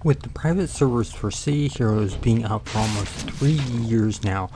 With the private servers for City Heroes being up for almost 3 years now,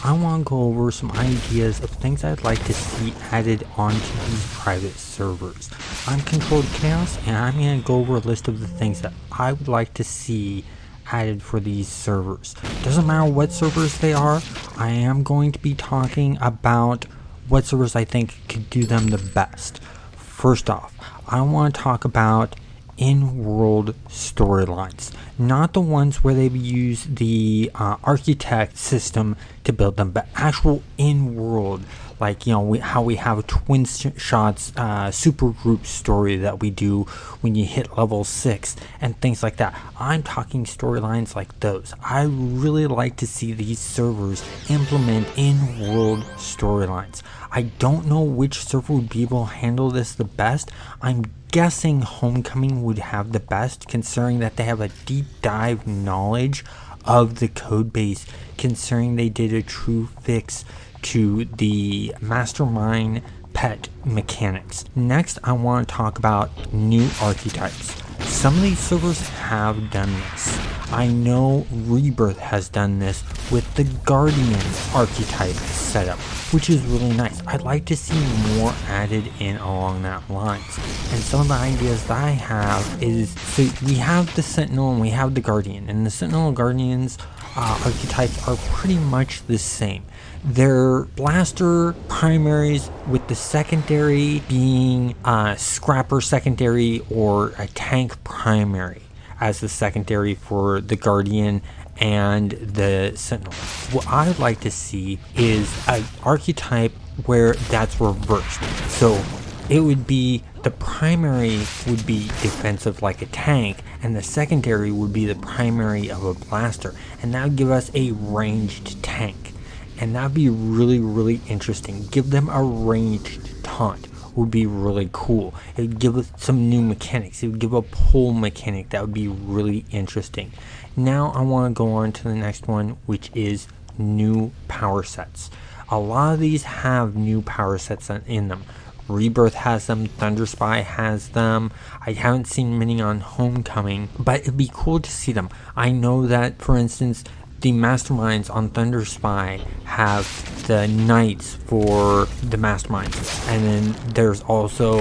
I want to go over some ideas of things I'd like to see added onto these private servers. I'm Controlled Chaos, and I'm going to go over a list of the things that I would like to see added for these servers. Doesn't matter what servers they are, I am going to be talking about what servers I think could do them the best. First off, I want to talk about in-world storylines, not the ones where they use the architect system to build them, but actual in-world, like how we have a twin shots super group story that we do when you hit level 6 and things like that. I'm talking storylines like those. I really like to see these servers implement in-world storylines. I don't know which server would be able to handle this the best. I'm guessing Homecoming would have the best, considering that they have a deep dive knowledge of the code base, considering they did a true fix to the Mastermind pet mechanics. Next, I want to talk about new archetypes. Some of these servers have done this. I know Rebirth has done this with the Guardian archetype setup, which is really nice. I'd like to see more added in along that lines. And some of the ideas that I have is, so we have the Sentinel and we have the Guardian, and the Sentinel and Guardians archetypes are pretty much the same. They're blaster primaries, with the secondary being scrapper secondary or a tank primary as the secondary for the Guardian and the Sentinel. What I'd like to see is an archetype where that's reversed. So it would be the primary would be defensive like a tank, and the secondary would be the primary of a blaster, and that would give us a ranged tank. And that'd be really, really interesting. Give them a ranged taunt would be really cool. It would give us some new mechanics. It would give a pull mechanic that would be really interesting. Now I want to go on to the next one, which is new power sets. A lot of these have new power sets in them. Rebirth has them, Thunder Spy has them. I haven't seen many on Homecoming, but it'd be cool to see them. I know that, for instance, the Masterminds on Thunder Spy have the Knights for the Masterminds, and then there's also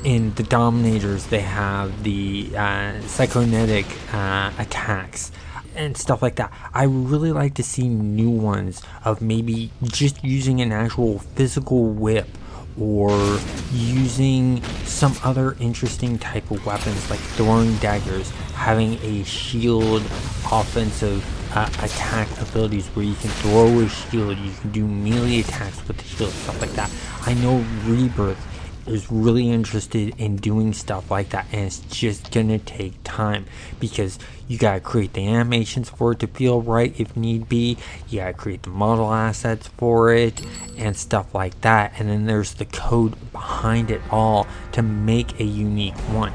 in the Dominators they have the Psychonetic attacks and stuff like that. I really like to see new ones of maybe just using an actual physical whip, or using some other interesting type of weapons like throwing daggers, having a shield offensive attack abilities where you can throw a shield, you can do melee attacks with the shield, stuff like that. I know Rebirth is really interested in doing stuff like that, and it's just gonna take time because you gotta create the animations for it to feel right if need be. You gotta create the model assets for it and stuff like that, and then there's the code behind it all to make a unique one.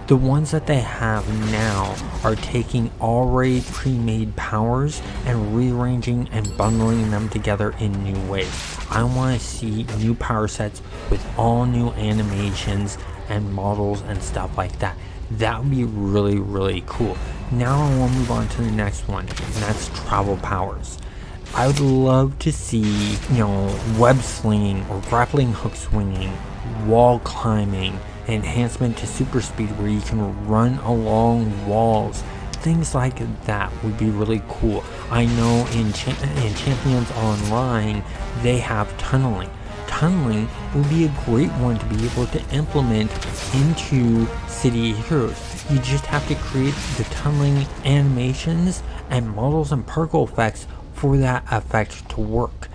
The ones that they have now are taking already pre-made powers and rearranging and bundling them together in new ways. I want to see new power sets with all new animations and models and stuff like that. That would be really, really cool. Now I want to move on to the next one, and that's travel powers. I would love to see, web slinging or grappling hook swinging, wall climbing, enhancement to super speed where you can run along walls. Things like that would be really cool. I know in Champions Online they have tunneling. Tunneling would be a great one to be able to implement into City Heroes. You just have to create the tunneling animations and models and particle effects for that effect to work.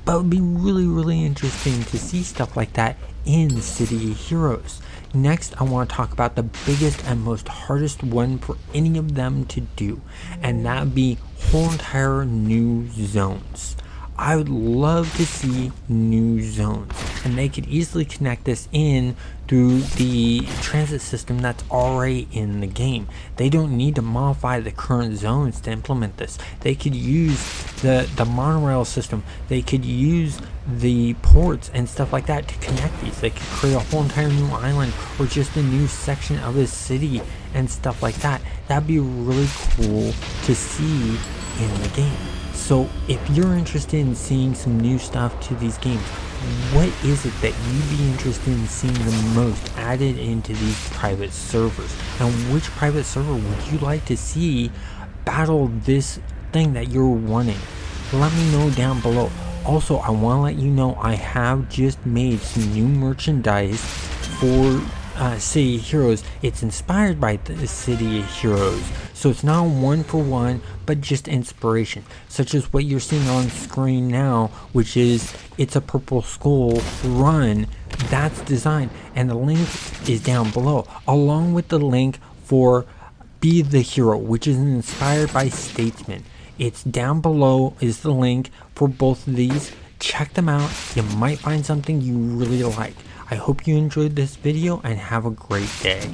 But it would be really, really interesting to see stuff like that in City Heroes. Next, I want to talk about the biggest and most hardest one for any of them to do, and that would be whole entire new zones. I would love to see new zones, and they could easily connect this in through the transit system that's already in the game. They don't need to modify the current zones to implement this. They could use the monorail system. They could use the ports and stuff like that to connect these. They could create a whole entire new island or just a new section of a city and stuff like that. That'd be really cool to see in the game. So if you're interested in seeing some new stuff to these games, what is it that you'd be interested in seeing the most added into these private servers? And which private server would you like to see battle this thing that you're wanting? Let me know down below. Also, I want to let you know I have just made some new merchandise for City Heroes. It's inspired by the City Heroes, so it's not one for one, but just inspiration, such as what you're seeing on screen now, which is It's a Purple Skull run. That's designed, and the link is down below, along with the link for Be the Hero, which is inspired by Statesman. It's down below is the link for both of these. Check them out. You might find something you really like. I hope you enjoyed this video and have a great day.